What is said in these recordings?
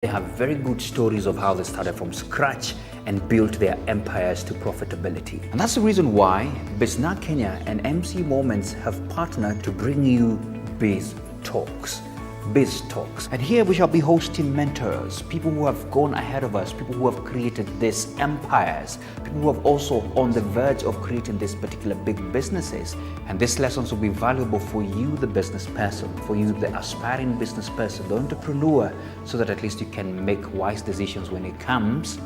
They have very good stories of how they started from scratch and built their empires to profitability. And that's the reason why Bizna Kenya and MC Moments have partnered to bring you Biz Talks. Biz Talks. And here we shall be hosting mentors, people who have gone ahead of us, people who have created these empires, people who have also on the verge of creating these particular big businesses. And these lessons will be valuable for you, the business person, for you, the aspiring business person, the entrepreneur, so that at least you can make wise decisions when it comes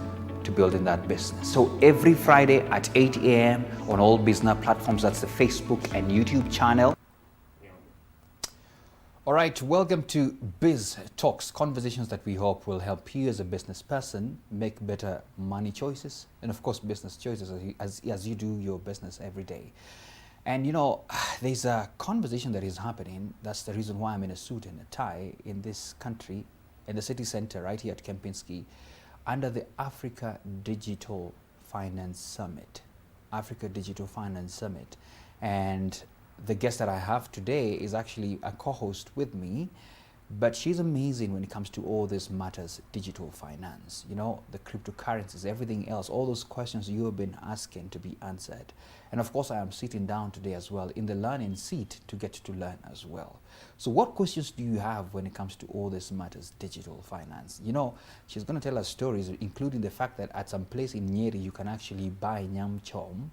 to building that business. So every Friday at 8 a.m. on all business platforms, that's the Facebook and YouTube channel. All right, welcome to Biz Talks, conversations that we hope will help you as a business person make better money choices and of course business choices as you do your business every day. And you know, there's a conversation that is happening. That's the reason why I'm in a suit and a tie in this country, in the city center right here at Kempinski, under the Africa Digital Finance Summit. Africa Digital Finance Summit. And the guest that I have today is actually a co-host with me, but she's amazing when it comes to all these matters, digital finance, you know, the cryptocurrencies, everything else, all those questions you have been asking to be answered. And of course, I am sitting down today as well in the learning seat to get to learn as well. So what questions do you have when it comes to all these matters, digital finance? You know, she's going to tell us stories, including the fact that at some place in Nyeri, you can actually buy Nyam Chom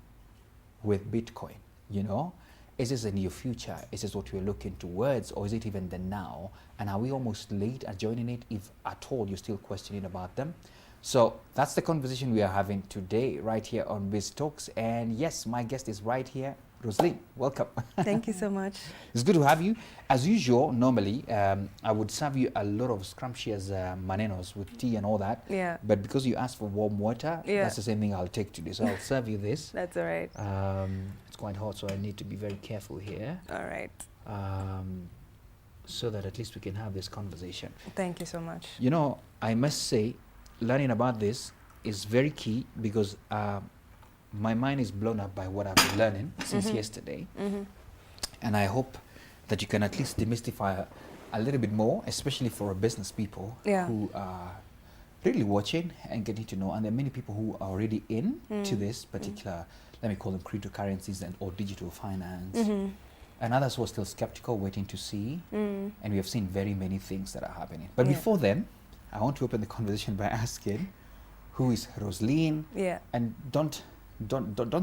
with Bitcoin, you know? Is this the near future? Is this what we're looking towards, or is it even the now? And are we almost late at joining it, if at all you're still questioning about them? So that's the conversation we are having today right here on Biz Talks. And yes, my guest is right here. Rosaline, welcome. Thank you so much. It's good to have you. As usual, normally, I would serve you a lot of scrumptious manenos with tea and all that. Yeah. But because you asked for warm water, Yeah. that's the same thing I'll take today. So I'll serve you this. That's all right. It's quite hot, so I need to be very careful here. All right. So that at least we can have this conversation. Thank you so much. You know, I must say, learning about this is very key because my mind is blown up by what I've been learning since yesterday. And I hope that you can at least demystify a little bit more, especially for business people who are really watching and getting to know. And there are many people who are already into this particular, let me call them cryptocurrencies and or digital finance. And others who are still skeptical, waiting to see. And we have seen very many things that are happening. But before then, I want to open the conversation by asking, who is Rosaline? Yeah. And don't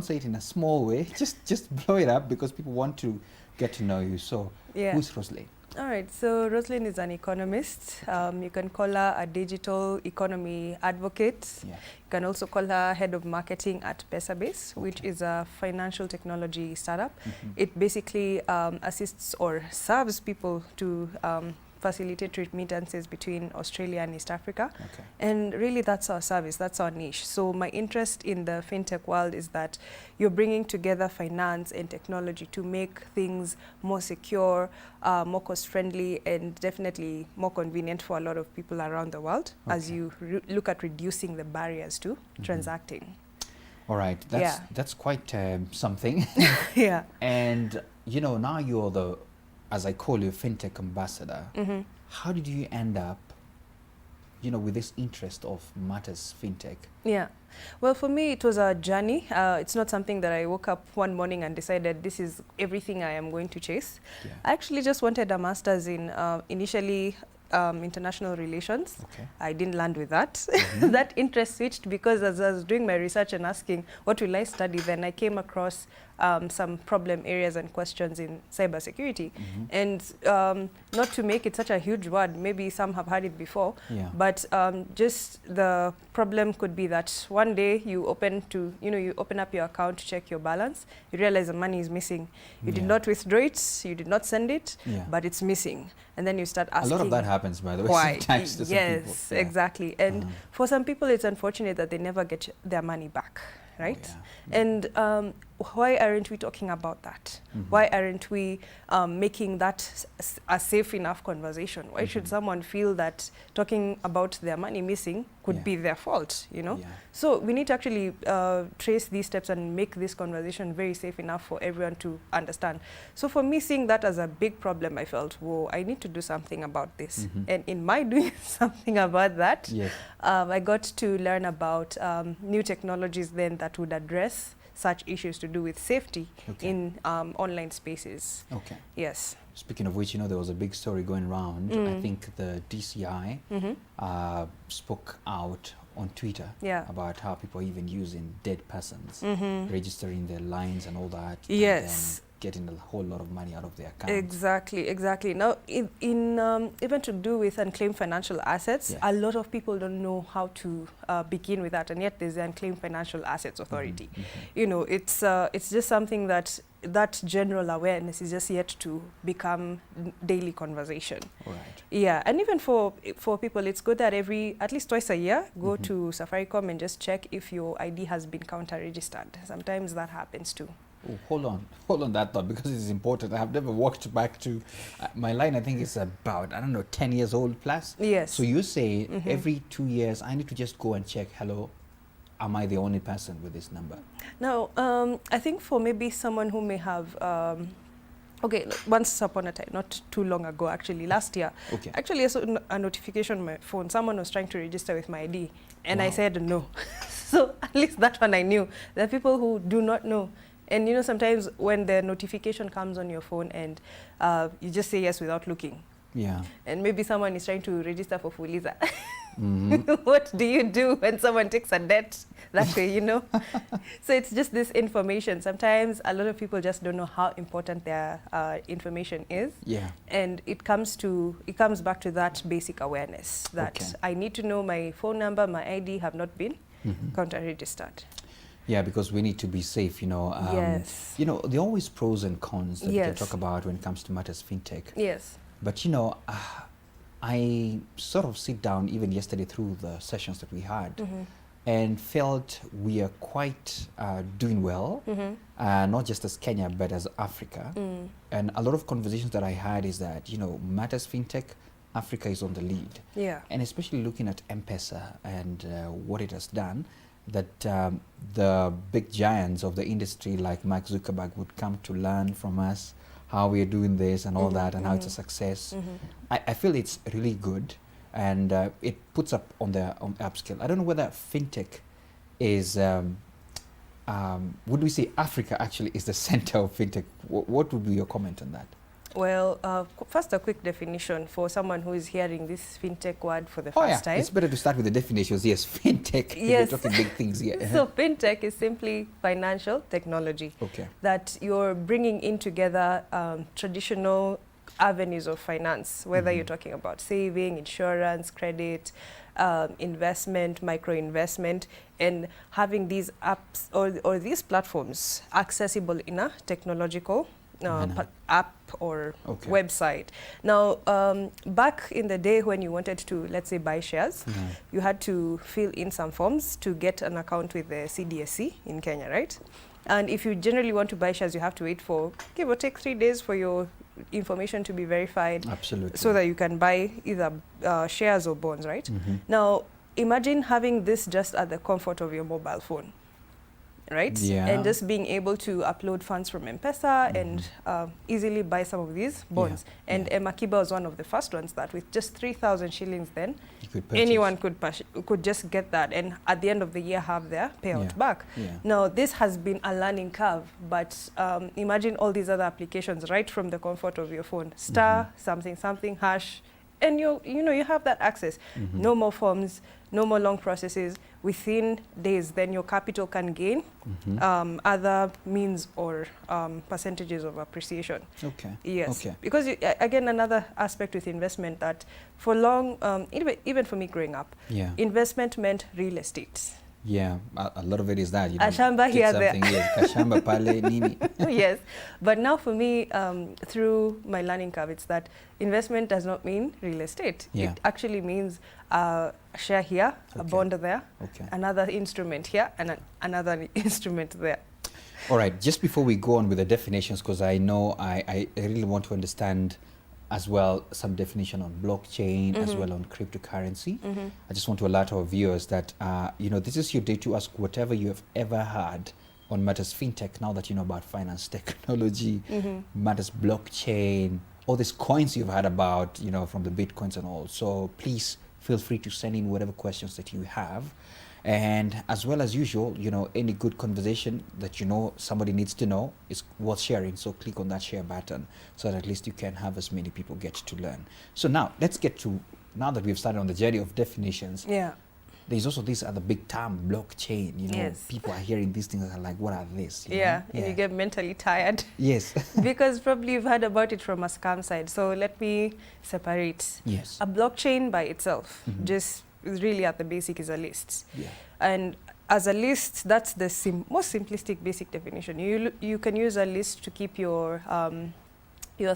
say it in a small way. Just blow it up because people want to get to know you. So, who's Rosaline? All right. So Rosaline is an economist. You can call her a digital economy advocate. Yeah. You can also call her head of marketing at Pesabase, which is a financial technology startup. It basically assists or serves people to facilitate remittances between Australia and East Africa. Okay. And really that's our service, that's our niche. So my interest in the fintech world is that you're bringing together finance and technology to make things more secure, more cost-friendly, and definitely more convenient for a lot of people around the world as you look at reducing the barriers to transacting. All right, that's quite something. Yeah. And you know, now you're the, as I call you, fintech ambassador. How did you end up, you know, with this interest of matters fintech? Yeah. Well, for me, it was a journey. It's not something that I woke up one morning and decided this is everything I am going to chase. Yeah. I actually just wanted a master's in initially international relations. Okay. I didn't land with that. That interest switched because as I was doing my research and asking what will I study, then I came across some problem areas and questions in cybersecurity. And not to make it such a huge word, maybe some have heard it before, but just the problem could be that one day you open up your account to check your balance, you realize the money is missing. You did not withdraw it, you did not send it, but it's missing. And then you start asking. A lot of that happens, by the way, why? sometimes to some people. Yes, exactly. And for some people, it's unfortunate that they never get their money back, right? And why aren't we talking about that? Why aren't we making that a safe enough conversation? Why should someone feel that talking about their money missing could be their fault, you know? So we need to actually trace these steps and make this conversation very safe enough for everyone to understand. So for me, seeing that as a big problem, I felt, whoa, I need to do something about this. And in my doing something about that, I got to learn about new technologies then that would address such issues to do with safety in online spaces. Yes. Speaking of which, you know, there was a big story going around. I think the DCI spoke out on Twitter about how people are even using dead persons, registering their lines and all that. Yes. And getting a whole lot of money out of their accounts. Exactly. Now, in even to do with unclaimed financial assets, a lot of people don't know how to begin with that, and yet there's the Unclaimed Financial Assets Authority. You know, it's just something that general awareness is just yet to become daily conversation. Yeah, and even for people, it's good that at least twice a year, go to Safaricom and just check if your ID has been counter-registered. Sometimes that happens too. Oh, hold on that thought, because it's important. I have never walked back to my line. I think it's about, I don't know, 10 years old plus. Yes. So you say every 2 years I need to just go and check, hello, am I the only person with this number? No, I think for maybe someone who may have once upon a time, not too long ago, actually, last year, actually I saw a notification on my phone. Someone was trying to register with my ID, and I said no. So at least that one I knew. There are people who do not know. And you know, sometimes when the notification comes on your phone and you just say yes without looking. Yeah. And maybe someone is trying to register for Fuliza. What do you do when someone takes a debt that way, you know? So it's just this information. Sometimes a lot of people just don't know how important their information is. Yeah. And it comes back to that basic awareness that I need to know my phone number, my ID have not been counter-registered. Yeah, because we need to be safe, you know. You know, there are always pros and cons that we can talk about when it comes to matters fintech. Yes. But, you know, I sort of sit down even yesterday through the sessions that we had and felt we are quite doing well, not just as Kenya, but as Africa. And a lot of conversations that I had is that, you know, matters fintech, Africa is on the lead. Yeah. And especially looking at M-Pesa and what it has done, that the big giants of the industry like Mark Zuckerberg would come to learn from us how we are doing this and all that, and how it's a success. I feel it's really good, and it puts up on the upscale. I don't know whether fintech is, would we say Africa actually is the center of fintech? What would be your comment on that? Well, first a quick definition for someone who is hearing this fintech word for the first time. It's better to start with the definitions. Yes, fintech. Yes. We're talking big things here. So fintech is simply financial technology. That you're bringing in together traditional avenues of finance, whether you're talking about saving, insurance, credit, investment, micro-investment, and having these apps or these platforms accessible in a technological app or website. Now, back in the day when you wanted to, let's say, buy shares, you had to fill in some forms to get an account with the CDSC in Kenya, right? And if you generally want to buy shares, you have to wait for, give or take, 3 days for your information to be verified. Absolutely. So that you can buy either shares or bonds, right? Now, imagine having this just at the comfort of your mobile phone. Right? And just being able to upload funds from M-Pesa and easily buy some of these bonds. And Makiba was one of the first ones that with just 3,000 shillings then, anyone could just get that and at the end of the year have their payout back. Now, this has been a learning curve, but imagine all these other applications right from the comfort of your phone. Star, something, hash, and you have that access. No more forms, no more long processes. Within days, then your capital can gain other means or percentages of appreciation. Yes. Because again, another aspect with investment that for long, even for me growing up, investment meant real estate. Yeah, a lot of it is that. Ashamba here, there. Kashamba pale, nini. Yes, but now for me, through my learning curve, it's that investment does not mean real estate. It actually means a share here, a bond there, another instrument here, and another instrument there. All right, just before we go on with the definitions, because I know I really want to understand as well some definition on blockchain as well on cryptocurrency. I just want to alert our viewers that, this is your day to ask whatever you have ever heard on matters fintech, now that you know about finance technology, matters blockchain, all these coins you've heard about, from the Bitcoins and all. So please feel free to send in whatever questions that you have. And as well as usual, any good conversation that somebody needs to know is worth sharing. So click on that share button so that at least you can have as many people get to learn. So now let's get to, now that we've started on the journey of definitions. Yeah. There's also this other big term, blockchain. Yes. People are hearing these things and are like, what are this? And you get mentally tired. Yes. Because probably you've heard about it from a scam side. So let me separate. Yes. A blockchain by itself, just really at the basic, is a list. Yeah. And as a list, that's the most simplistic basic definition. You can use a list to keep your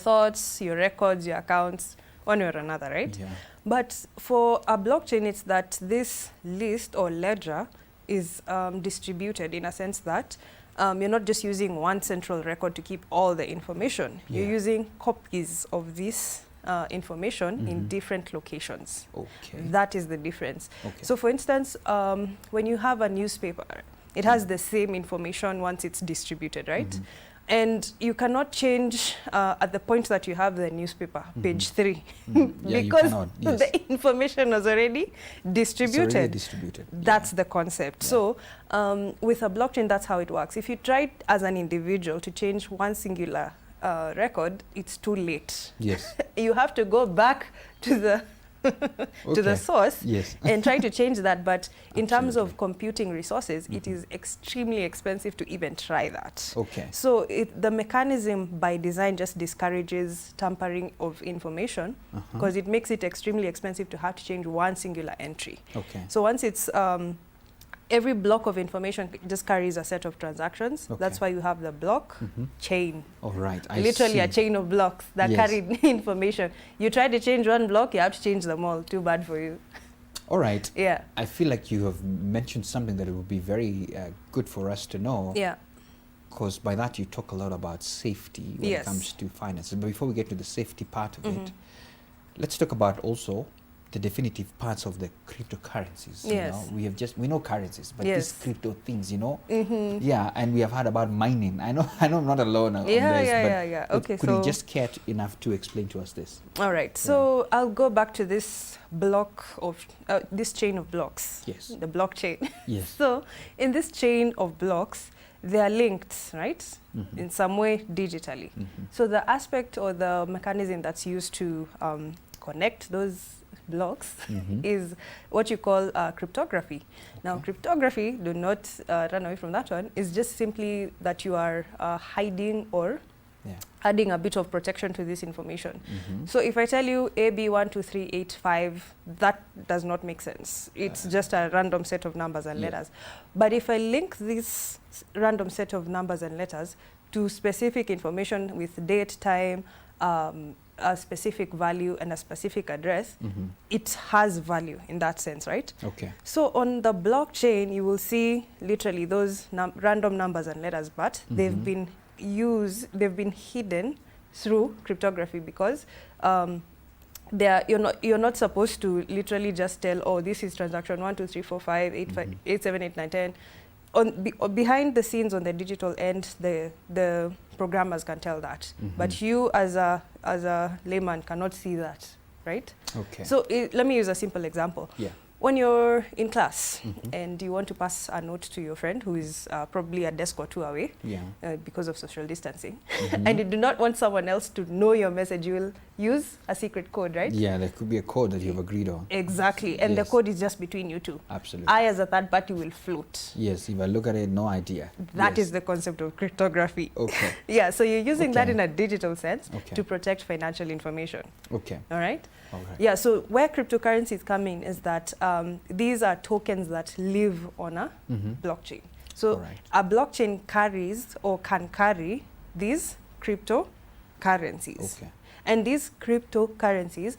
thoughts, your records, your accounts, one way or another, right? Yeah. But for a blockchain, it's that this list or ledger is distributed in a sense that you're not just using one central record to keep all the information. You're using copies of this information in different locations. Okay. That is the difference. Okay. So for instance, when you have a newspaper, it has the same information once it's distributed, right? And you cannot change at the point that you have the newspaper, page 3, Yeah, because you cannot, yes. the information was already distributed. It's already distributed. That's the concept. Yeah. So with a blockchain, that's how it works. If you try as an individual to change one singular record, it's too late. Yes. You have to go back to the to the source Yes. and try to change that. But in terms Absolutely. of computing resources, it is extremely expensive to even try that. Okay. So the mechanism by design just discourages tampering of information because it makes it extremely expensive to have to change one singular entry. Okay. So once it's every block of information just carries a set of transactions. Okay. That's why you have the block chain. All right. Literally a chain of blocks that Yes. carry information. You try to change one block, you have to change them all. Too bad for you. All right. Yeah. I feel like you have mentioned something that it would be very good for us to know. Yeah. Because by that you talk a lot about safety when Yes. it comes to finances. But before we get to the safety part of it, let's talk about also the definitive parts of the cryptocurrencies. Yes. We know currencies, but Yes. these crypto things, yeah, and we have heard about mining. I know I'm not alone on Yeah, this, yeah, but yeah, yeah. Okay, could so you just care enough to explain to us this? all right. So I'll go back to this block of this chain of blocks. Yes. The blockchain. Yes. So in this chain of blocks, they are linked, right? In some way digitally. So the aspect or the mechanism that's used to connect those blocks is what you call cryptography. Now, cryptography, do not run away from that one, is just simply that you are hiding or adding a bit of protection to this information. So if I tell you AB12385, that does not make sense. It's just a random set of numbers and letters. But if I link this random set of numbers and letters to specific information with date, time, a specific value and a specific address, it has value in that sense, right? Okay. So on the blockchain, you will see literally those random numbers and letters, but they've been hidden through cryptography because you're not supposed to literally just tell, oh, this is transaction 1, 2, 3, 4, 5, 8, 5, 8, 7, 8, 9, 10. Behind the scenes on the digital end, the programmers can tell that, but you as a layman cannot see that, right? Okay. So let me use a simple example. Yeah. When you're in class and you want to pass a note to your friend who is probably a desk or two away because of social distancing, and you do not want someone else to know your message, you will use a secret code, right? Yeah, there could be a code that you've agreed on. Exactly, and the code is just between you two. Absolutely. I, as a third party, will float. Yes, if I look at it, no idea. That is the concept of cryptography. Okay. Yeah, so you're using that Okay. in a digital sense Okay. to protect financial information. Okay. All right? All right. Yeah, so where cryptocurrencies come in is that these are tokens that live on a blockchain. So Alright. a blockchain carries or can carry these cryptocurrencies. Okay. And these cryptocurrencies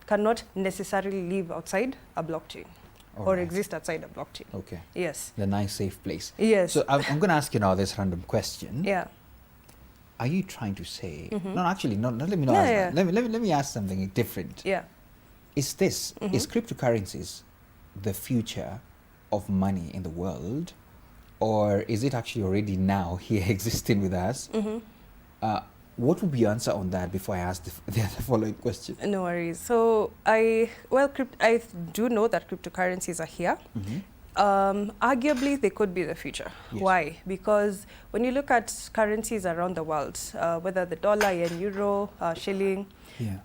cannot necessarily live outside a blockchain. All or right. exist outside the blockchain. Okay. Yes. The nice safe place. Yes. So I'm going to ask you now this random question. Yeah. Are you trying to say? Mhm. No, actually, no. Let me not Yeah, ask yeah. that. Let me ask something different. Yeah. Is Mhm. cryptocurrencies the future of money in the world, or is it actually already now here existing with us? Mhm. What would be your answer on that before I ask the following question? No worries. So I do know that cryptocurrencies are here. Mhm. Arguably, they could be the future. Yes. Why? Because when you look at currencies around the world, whether the dollar, yen, euro, shilling, Yeah.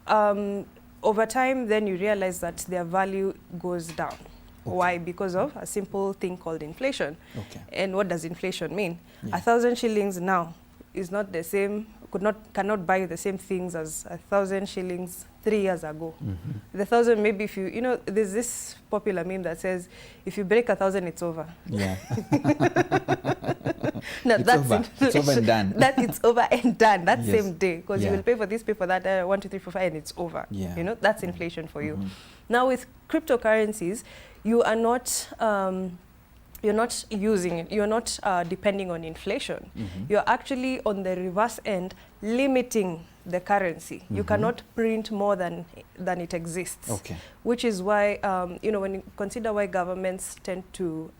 over time, then you realize that their value goes down. Okay. Why? Because of a simple thing called inflation. Okay. And what does inflation mean? Yeah. 1,000 shillings now is not the same, cannot buy the same things as 1,000 shillings 3 years ago. Mhm. The 1,000, maybe if you know, there's this popular meme that says, if you break 1,000, it's over. Yeah. No, It's that's over. It's over and done. That it's over and done that Yes. same day, because Yeah. you will pay for these people that 1, 2, 3, 4, 5, and it's over. Yeah. You know, that's inflation for you. Mhm. Now with cryptocurrencies, you are not you're not using it. You're not depending on inflation. Mhm. You're actually on the reverse end limiting the currency. You Mhm. cannot print more than it exists. Okay. Which is why you know, when you consider why governments tend to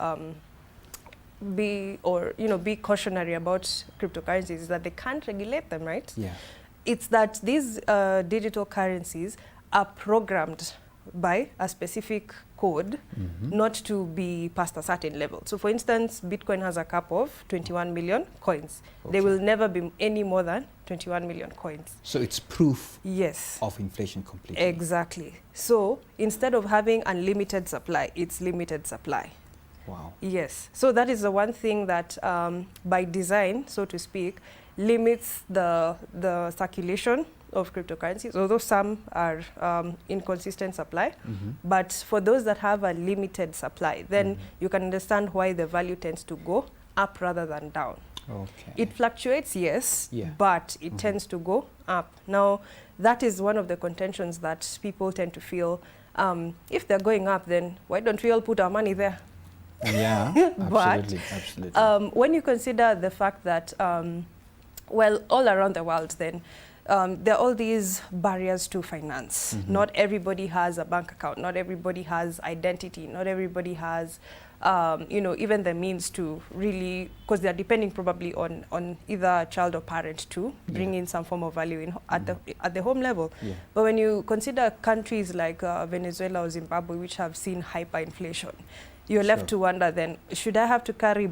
be cautionary about cryptocurrencies, is that they can't regulate them, right? Yeah. It's that these digital currencies are programmed by a specific code, Mhm. not to be past a certain level. So for instance, Bitcoin has a cap of 21 million coins. There Okay. will never be any more than 21 million coins. So it's proof Yes. of inflation completely. Exactly. So instead of having unlimited supply, it's limited supply. Wow. Yes. So that is the one thing that, by design, so to speak, limits the circulation of cryptocurrencies, although some are inconsistent supply. Mhm. But for those that have a limited supply, then Mhm. you can understand why the value tends to go up rather than down. Okay. It fluctuates, yes, Yeah. but it Mhm. tends to go up. Now, that is one of the contentions that people tend to feel. If they're going up, then why don't we all put our money there? Yeah. But, Absolutely. Absolutely. When you consider the fact that, well, all around the world, then there are all these barriers to finance. Mhm. Not everybody has a bank account. Not everybody has identity. Not everybody has, you know, even the means to really, because they're depending probably on either a child or parent to bring Yeah. in some form of value in, at the home level. Yeah. But when you consider countries like Venezuela or Zimbabwe, which have seen hyperinflation, you're left Sure. to wonder then, should I have to carry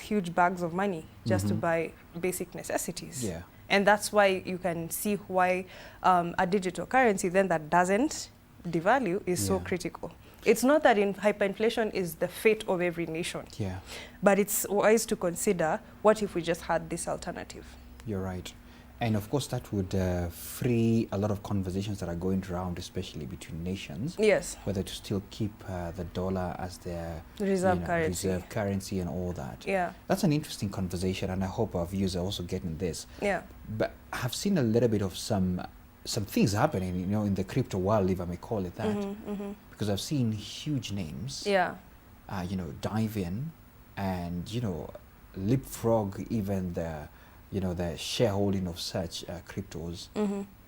huge bags of money just to Mhm. buy basic necessities? Yeah. And that's why you can see why a digital currency then that doesn't devalue is so Yeah. critical. It's not that hyperinflation is the fate of every nation, Yeah. but it's wise to consider, what if we just had this alternative? You're right. And of course, that would free a lot of conversations that are going around, especially between nations, Yes, whether to still keep the dollar as their reserve currency. reserve currency and all that. Yeah, That's an interesting conversation, and I hope our viewers are also getting this. yeah. But I've seen a little bit of some things happening, you know, in the crypto world, if I may call it that, because I've seen huge names, Yeah, you know, dive in and, you know, leapfrog even the shareholding of such cryptos.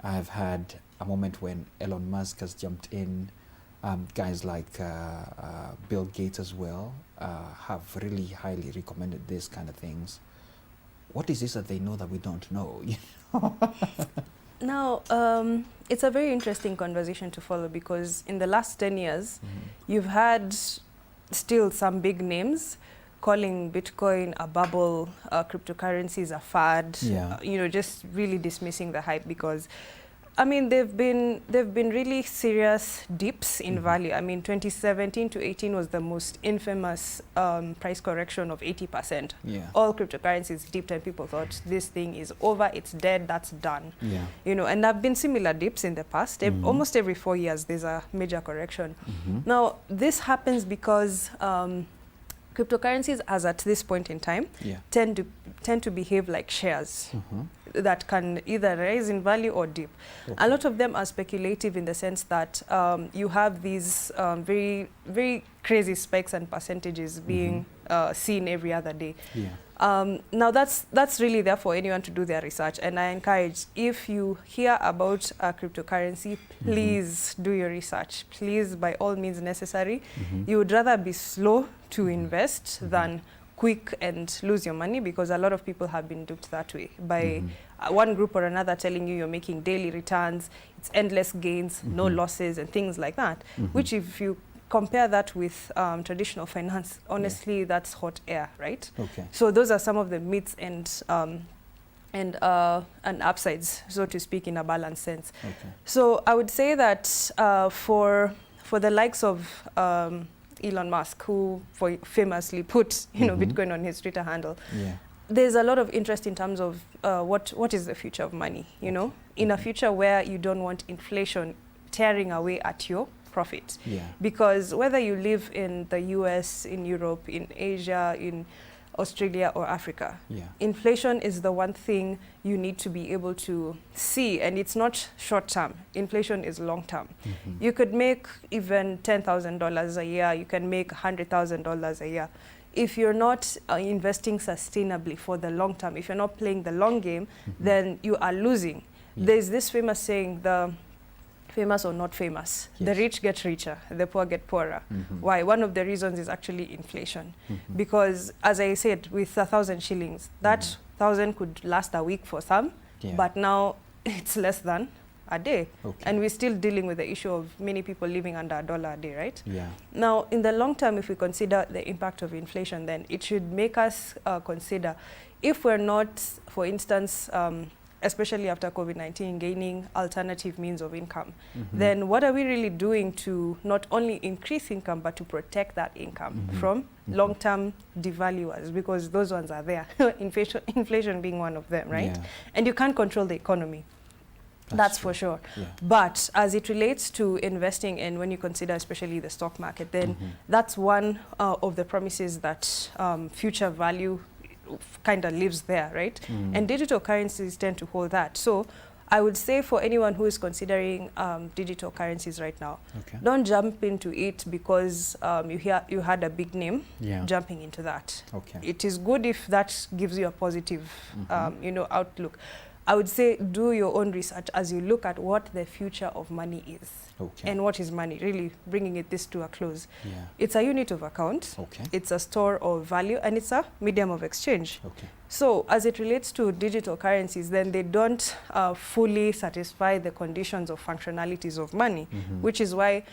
I've had a moment when Elon Musk has jumped in. Guys like Bill Gates as well have really highly recommended this kind of things. What is this that they know that we don't know? Now, it's a very interesting conversation to follow, because in the last 10 years, you've had still some big names calling Bitcoin a bubble, cryptocurrencies a fad, Yeah. you know, just really dismissing the hype, because I mean, they've been really serious dips in value. I mean, 2017 to 18 was the most infamous price correction of 80%. Yeah. All cryptocurrencies dipped, and people thought this thing is over, it's dead, that's done. Yeah. You know, and there have been similar dips in the past. Almost every 4 years, there's a major correction. Now, this happens because cryptocurrencies, as at this point in time, Yeah. tend to behave like shares that can either rise in value or dip. Okay. A lot of them are speculative in the sense that you have these very, very crazy spikes and percentages being seen every other day. Yeah. Now that's really there for anyone to do their research, and I encourage, if you hear about a cryptocurrency, please do your research. Please, by all means necessary. You would rather be slow to invest than quick and lose your money, because a lot of people have been duped that way by one group or another telling you you're making daily returns, it's endless gains, no losses and things like that, which if you compare that with traditional finance, honestly, that's hot air, right? Okay. So those are some of the myths and upsides, so to speak, in a balanced sense. Okay. So I would say that for the likes of Elon Musk, who famously put Bitcoin on his Twitter handle, Yeah. there's a lot of interest in terms of what is the future of money, you know, in a future where you don't want inflation tearing away at your profit. Yeah. Because whether you live in the US, in Europe, in Asia, in Australia or Africa, Yeah. inflation is the one thing you need to be able to see, and it's not short term. Inflation is long term. You could make even $10,000 a year, you can make $100,000 a year. If you're not investing sustainably for the long term, if you're not playing the long game, then you are losing. Yeah. There's this famous saying, the famous or not famous, the Yes. rich get richer, the poor get poorer. Why? One of the reasons is actually inflation. Because as I said, with 1,000 shillings, that 1,000 could last a week for some, Yeah. but now it's less than a day. Okay. And we're still dealing with the issue of many people living under $1 a day, right? Yeah. Now, in the long term, if we consider the impact of inflation, then it should make us consider, if we're not, for instance, especially after COVID-19, gaining alternative means of income, then what are we really doing to not only increase income, but to protect that income from long-term devaluers? Because those ones are there, inflation being one of them, right? Yeah. And you can't control the economy. That's for sure. Yeah. But as it relates to investing, and when you consider especially the stock market, then that's one of the promises that future value kind of lives there, right? And digital currencies tend to hold that. So I would say for anyone who is considering digital currencies right now, Okay. don't jump into it because you had a big name Yeah. jumping into that. Okay. It is good if that gives you a positive outlook. I would say do your own research as you look at what the future of money is. Okay. And what is money? Really bringing this to a close. Yeah. It's a unit of account. Okay. It's a store of value, and it's a medium of exchange. Okay. So as it relates to digital currencies, then they don't fully satisfy the conditions of functionalities of money, which is why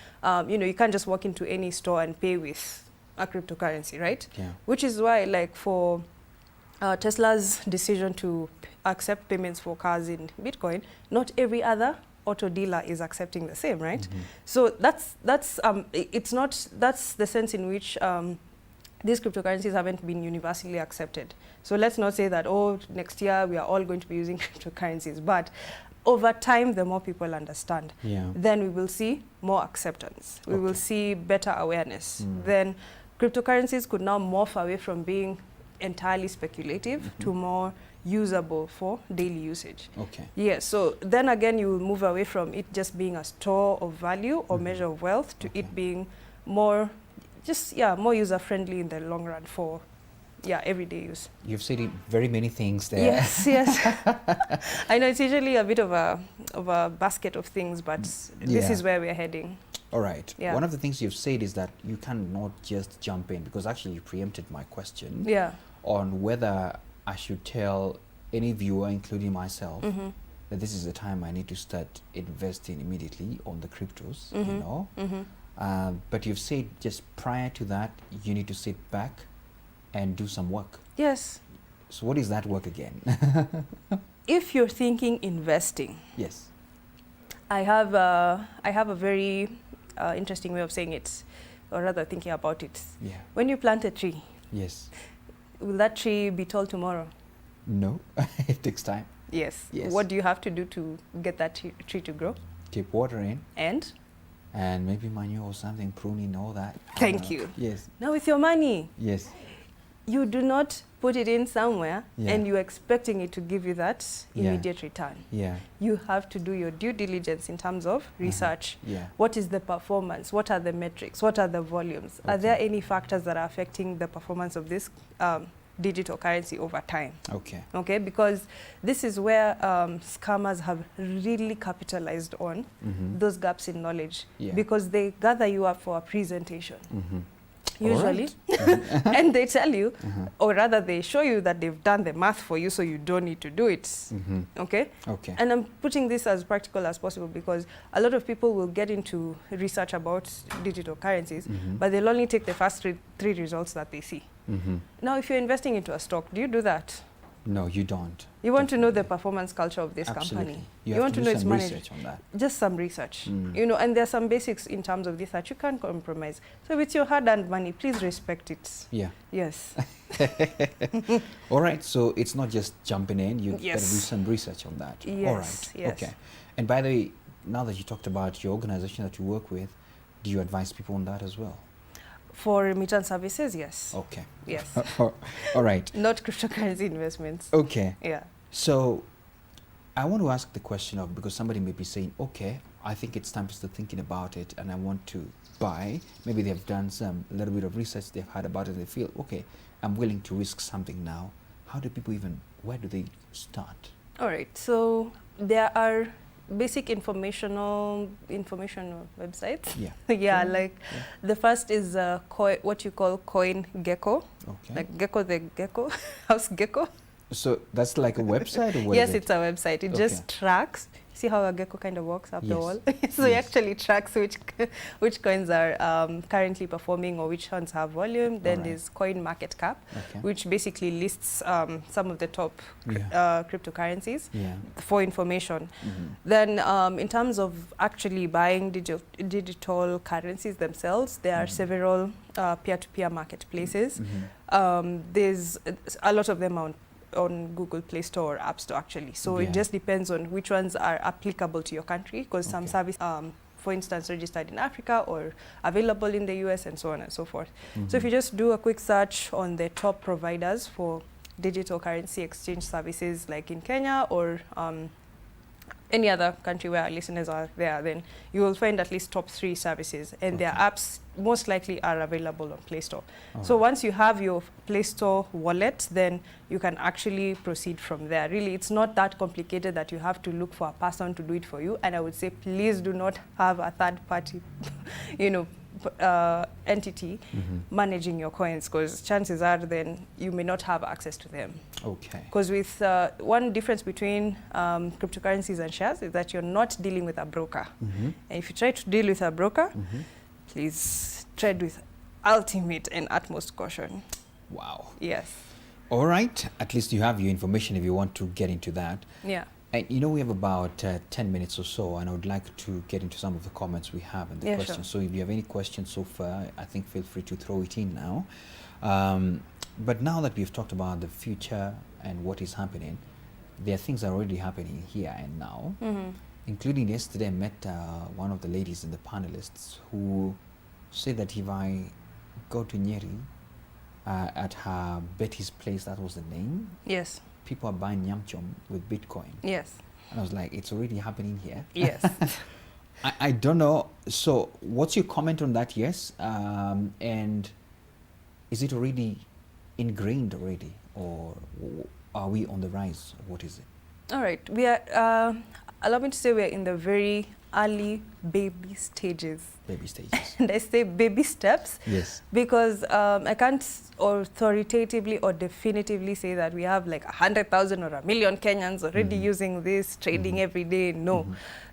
you can't just walk into any store and pay with a cryptocurrency, right? Yeah. Which is why, like, for Tesla's decision to accept payments for cars in Bitcoin, not every other auto dealer is accepting the same, right? So that's the sense in which these cryptocurrencies haven't been universally accepted. So let's not say that, oh, next year we are all going to be using cryptocurrencies, but over time, the more people understand, Yeah. then we will see more acceptance. We will see better awareness. Then cryptocurrencies could now morph away from being entirely speculative to more usable for daily usage. Okay. Yes, so then again you will move away from it just being a store of value or measure of wealth to it being more more user-friendly in the long run for everyday use. You've said very many things there. Yes, yes. I know it's usually a bit of a basket of things, but this is where we're heading. All right. Yeah. One of the things you've said is that you cannot just jump in, because actually you preempted my question Yeah. on whether I should tell any viewer, including myself, that this is the time I need to start investing immediately on the cryptos, but you've said just prior to that, you need to sit back and do some work. Yes. So what is that work again? If you're thinking investing, Yes. I have a very interesting way of saying it, or rather thinking about it. Yeah. When you plant a tree, Yes. will that tree be tall tomorrow? No. It takes time. Yes. Yes. What do you have to do to get that tree to grow? Keep watering. And and maybe manure or something, pruning, all that. Thank you. Yes. Now with your money, Yes. you do not put it in somewhere Yeah. and you're expecting it to give you that Yeah. immediate return. Yeah. You have to do your due diligence in terms of research. Yeah. What is the performance? What are the metrics? What are the volumes? Are Okay. there any factors that are affecting the performance of this digital currency over time? Okay. Okay, because this is where scammers have really capitalized on those gaps in knowledge, Yeah. because they gather you up for a presentation. All Usually, right. and they tell you, or rather they show you that they've done the math for you so you don't need to do it. Okay? Okay. And I'm putting this as practical as possible because a lot of people will get into research about digital currencies, but they'll only take the first three results that they see. Now, if you're investing into a stock, do you do that? No, you don't. You want to know the performance culture of this Absolutely. company. You have want to to do know its some management. research on that. Just some research. Mm. You know, and there are some basics in terms of this that you can't compromise. So with your hard-earned money, please respect it. Yeah. Yes. All right. So it's not just jumping in. You Yes. better do some research on that. Yes, All right. yes. Okay. And by the way, now that you talked about your organization that you work with, do you advise people on that as well? For remittance services, yes. Okay. Yes. All right. Not cryptocurrency investments. Okay. Yeah. So I want to ask the question of, because somebody may be saying, okay, I think it's time to start thinking about it and I want to buy. Maybe they've done a little bit of research, they've heard about it, they feel, okay, I'm willing to risk something now. How do people where do they start? All right. So there are basic informational websites. Yeah. Yeah, Sure. like Yeah. the first is what you call CoinGecko, Okay. like Gecko the Gecko, House Gecko. So that's like a website or what Yes, is it? it's a website. It Okay. just tracks. See how a gecko kind of walks up the Yes. wall? So it Yes. actually tracks which coins are currently performing or which ones have volume. Then Alright. there's Coin Market Cap, Okay. which basically lists some of the top Yeah. cryptocurrencies Yeah. for information. Mhm. Then in terms of actually buying digital currencies themselves, there are several peer-to-peer marketplaces. There's a lot of them on Google Play Store or App Store actually. So Yeah. it just depends on which ones are applicable to your country, because some Okay. service, for instance, registered in Africa or available in the US and so on and so forth. So if you just do a quick search on the top providers for digital currency exchange services like in Kenya or any other country where our listeners are there, then you will find at least top 3 services, and their Okay. apps most likely are available on Play Store. All So right. once you have your Play Store wallet, then you can actually proceed from there. Really, it's not that complicated that you have to look for a person to do it for you. And I would say, please do not have a third party, entity managing your coins, because chances are then you may not have access to them. Okay. Because with one difference between cryptocurrencies and shares is that you're not dealing with a broker. Mhm. And if you try to deal with a broker, Mhm. please tread with ultimate and utmost caution. Wow. Yes. All right. At least you have your information if you want to get into that. Yeah. And we have about 10 minutes or so, and I would like to get into some of the comments we have and the Yeah, questions. sure. So if you have any questions so far, I think feel free to throw it in now. But now that we've talked about the future and what is happening, there are things that are already happening here and now, including yesterday I met one of the ladies in the panelists who said that if I go to Nyeri, at her Betty's place, that was the name, Yes. people are buying Nyamchom with Bitcoin. Yes. And I was like, it's already happening here. Yes. I don't know. So what's your comment on that? Yes. And is it already ingrained already, or are we on the rise? What is it? All right. We are, allow me to say we're in the very early baby stages. Baby stages. And I say baby steps Yes. because I can't authoritatively or definitively say that we have like 100,000 or 1,000,000 Kenyans already using this, trading every day. No.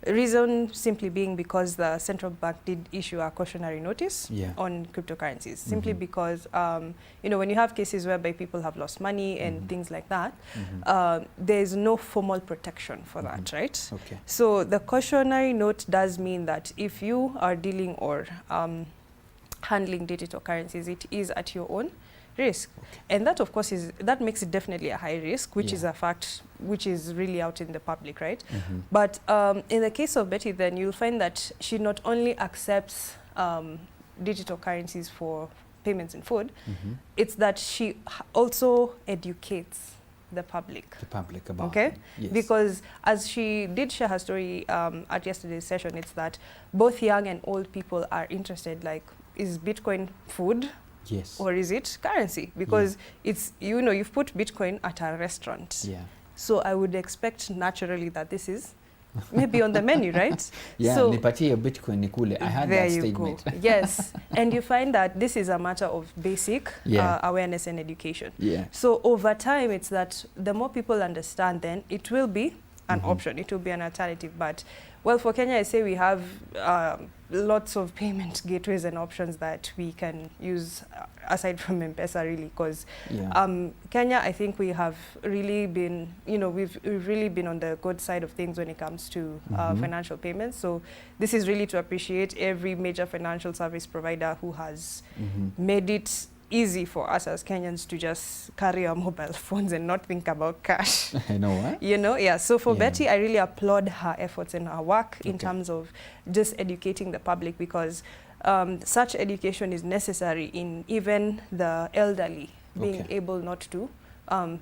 Reason simply being because the central bank did issue a cautionary notice Yeah. on cryptocurrencies, simply because, when you have cases whereby people have lost money and things like that, there is no formal protection for that, right? Okay. So the cautionary note does mean that if you are dealing or handling digital currencies, it is at your own risk. And that, of course, that makes it definitely a high risk, which is a fact which is really out in the public, right? But in the case of Betty, then you'll find that she not only accepts digital currencies for payments in food, it's that she also educates the public. The public about okay? it. Yes. Because as she did share her story at yesterday's session, it's that both young and old people are interested, like, is Bitcoin food? Yes. Or is it currency? Because it's, you know, you've put Bitcoin at a restaurant. Yeah. So I would expect naturally that this is maybe on the menu, right? Yeah, so nipatie Bitcoin nikule. I had there that you statement. go. Yes. And you find that this is a matter of basic awareness and education. Yeah. So over time, it's that the more people understand, then it will be an option. It will be an alternative. But, well, for Kenya, I say we have lots of payment gateways and options that we can use aside from M-Pesa, really, because Kenya, I think we have really been, you know, we've really been on the good side of things when it comes to financial payments. So this is really to appreciate every major financial service provider who has made it easy for us as Kenyans to just carry our mobile phones and not think about cash. I know, what? You know, yeah. So for Betty, I really applaud her efforts and her work in terms of just educating the public, because such education is necessary in even the elderly being able not to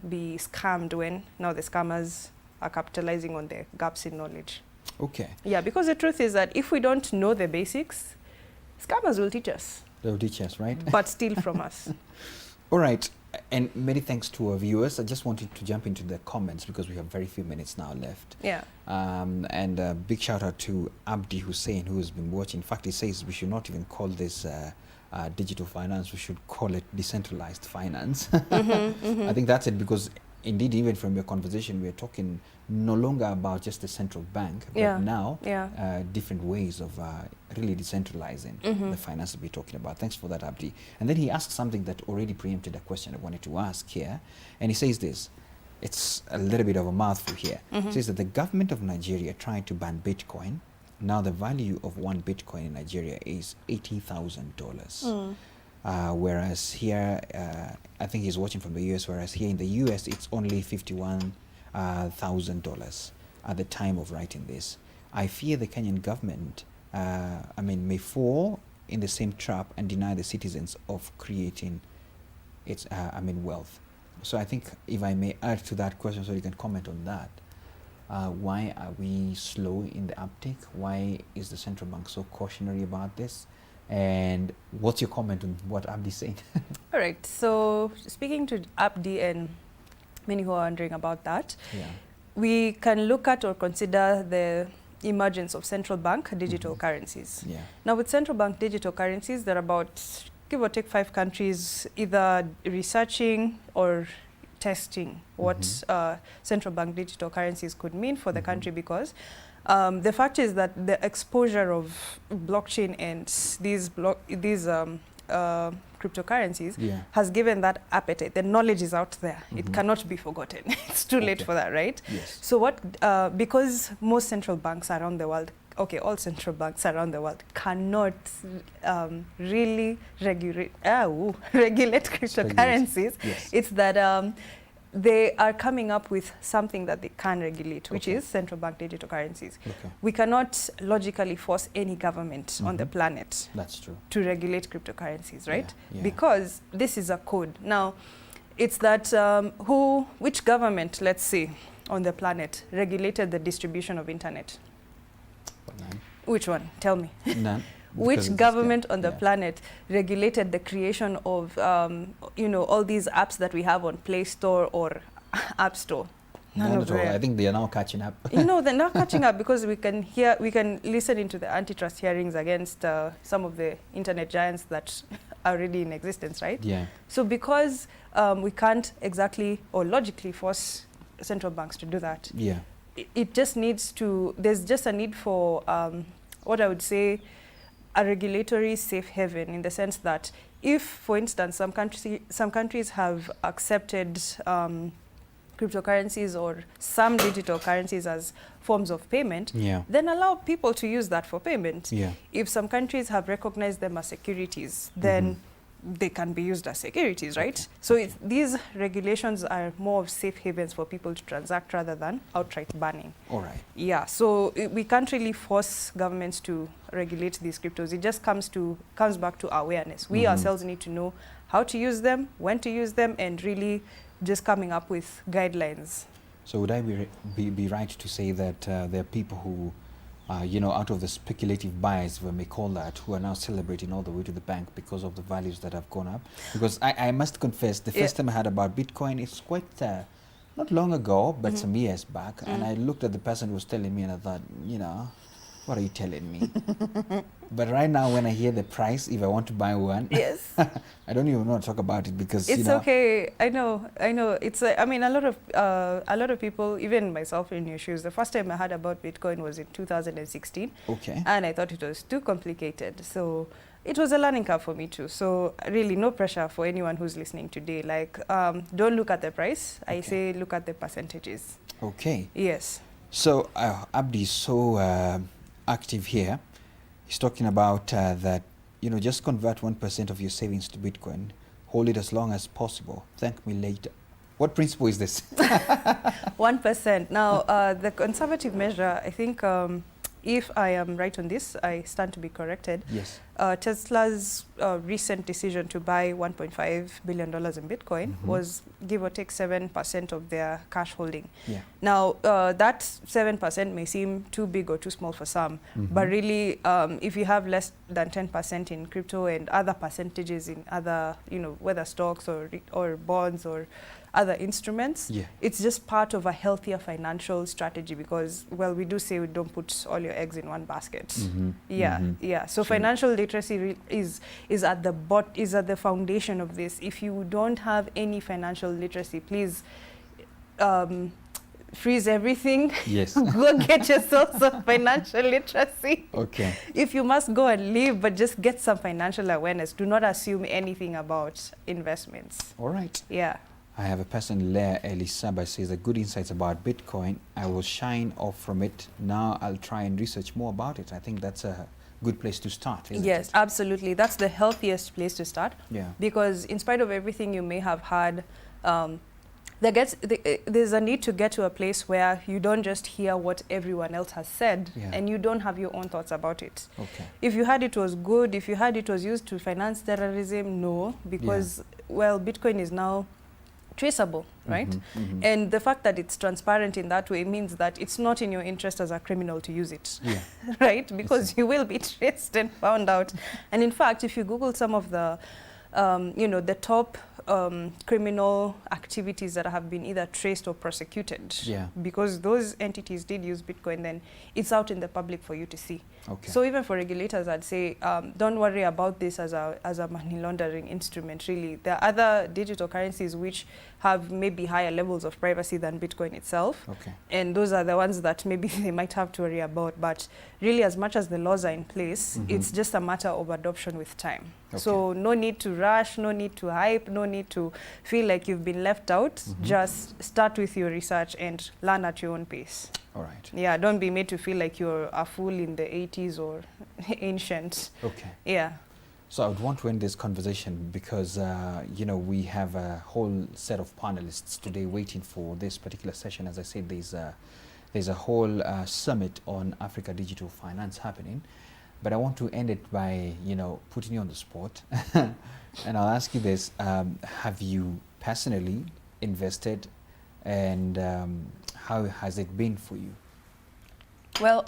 be scammed when now the scammers are capitalizing on the gaps in knowledge. Okay. Yeah, because the truth is that if we don't know the basics, scammers will teach us. They'll teach us, right? But steal from us. All right. And many thanks to our viewers. I just wanted to jump into the comments because we have very few minutes now left. Yeah. And a big shout out to Abdi Hussein, who has been watching. In fact, he says we should not even call this digital finance. We should call it decentralized finance. I think that's it, because indeed, even from your conversation, we're talking no longer about just the central bank, but now different ways of really decentralizing the finances we're talking about. Thanks for that, Abdi. And then he asked something that already preempted a question I wanted to ask here. And he says this, it's a little bit of a mouthful here. He says that the government of Nigeria tried to ban Bitcoin. Now the value of one Bitcoin in Nigeria is $80,000. Whereas here, I think he's watching from the US, whereas here in the US, it's only $51,000 at the time of writing this. I fear the Kenyan government, may fall in the same trap and deny the citizens of creating its, wealth. So I think if I may add to that question, so you can comment on that. Why are we slow in the uptake? Why is the central bank so cautionary about this? And what's your comment on what Abdi said? All right. So speaking to Abdi and many who are wondering about that, we can look at or consider the emergence of central bank digital currencies. Now, with central bank digital currencies, there are about, give or take, 5 countries either researching or testing what central bank digital currencies could mean for the country, because the fact is that the exposure of blockchain and these cryptocurrencies has given that appetite. The knowledge is out there. It cannot be forgotten. It's too late for that, right? So what, because most central banks around the world, all central banks around the world cannot really regulate cryptocurrencies, it's that they are coming up with something that they can regulate, which is central bank digital currencies. We cannot logically force any government on the planet to regulate cryptocurrencies, right? Because this is a code. Now, it's that which government, let's say, on the planet regulated the distribution of internet? None. Which one? Tell me. None. Which government on the planet regulated the creation of, all these apps that we have on Play Store or App Store? None at all. I think they are now catching up. They're now catching up, because we can listen into the antitrust hearings against some of the internet giants that are already in existence, right? So because we can't exactly or logically force central banks to do that, it just needs to, there's just a need for what I would say, a regulatory safe haven, in the sense that if, for instance, some countries have accepted cryptocurrencies or some digital currencies as forms of payment, Yeah. then allow people to use that for payment. Yeah. If some countries have recognized them as securities, then they can be used as securities, right? Okay. So Okay. these regulations are more of safe havens for people to transact rather than outright banning. All right. Yeah, so we can't really force governments to regulate these cryptos. It just comes back to awareness. We ourselves need to know how to use them, when to use them, and really just coming up with guidelines. So would I be right to say that there are people who, you know, out of the speculative buyers, if I may call that, who are now celebrating all the way to the bank because of the values that have gone up? Because I must confess, the first time I heard about Bitcoin, it's quite not long ago, but some years back, and I looked at the person who was telling me and I thought, you know, what are you telling me? But right now, when I hear the price, if I want to buy one, Yes. I don't even want to talk about it because It's you know, okay. I know. It's. I mean, a lot of people, even myself in your shoes. The first time I heard about Bitcoin was in 2016, okay, and I thought it was too complicated. So it was a learning curve for me too. So really, no pressure for anyone who's listening today. Like, don't look at the price. I say look at the percentages. okay. Yes. So Abdi is so active here. He's talking about that, you know, just convert 1% of your savings to Bitcoin. Hold it as long as possible. Thank me later. What principle is this? 1%. Now, the conservative measure, I think, if I am right on this, I stand to be corrected. Yes. Tesla's recent decision to buy $1.5 billion in Bitcoin was give or take 7% of their cash holding. Yeah. Now, that 7% may seem too big or too small for some, but really, if you have less than 10% in crypto and other percentages in other, you know, whether stocks or bonds or other instruments, Yeah. it's just part of a healthier financial strategy because, well, we do say we don't put all your eggs in one basket. Yeah. So financial literacy is at the foundation of this. If you don't have any financial literacy, please freeze everything. Yes. Go get yourself some financial literacy. Okay. If you must go and leave, but just get some financial awareness. Do not assume anything about investments. All right. Yeah. I have a person, Leah Elisaba, says a good insights about Bitcoin. I will shine off from it. Now I'll try and research more about it. I think that's a good place to start, isn't Yes, it? absolutely. That's the healthiest place to start. Yeah. Because in spite of everything you may have had, there's a need to get to a place where you don't just hear what everyone else has said and you don't have your own thoughts about it. Okay. If you had it was good, if you had it was used to finance terrorism, no, because, well, Bitcoin is now traceable, right? And the fact that it's transparent in that way means that it's not in your interest as a criminal to use it, right? Because you will be traced and found out. And in fact, if you Google some of the, you know, the top criminal activities that have been either traced or prosecuted, because those entities did use Bitcoin, then it's out in the public for you to see. Okay. So even for regulators, I'd say don't worry about this as a money laundering instrument, really. There are other digital currencies which have maybe higher levels of privacy than Bitcoin itself. Okay. And those are the ones that maybe they might have to worry about. But really, as much as the laws are in place, it's just a matter of adoption with time. Okay. So no need to rush, no need to hype, no need to feel like you've been left out. Just start with your research and learn at your own pace. All right. Yeah, don't be made to feel like you're a fool in the 80s or ancient. Okay. Yeah. So I would want to end this conversation because, you know, we have a whole set of panelists today waiting for this particular session. As I said, there's a whole summit on Africa Digital Finance happening. But I want to end it by, you know, putting you on the spot. And I'll ask you this. Have you personally invested, and how has it been for you? Well,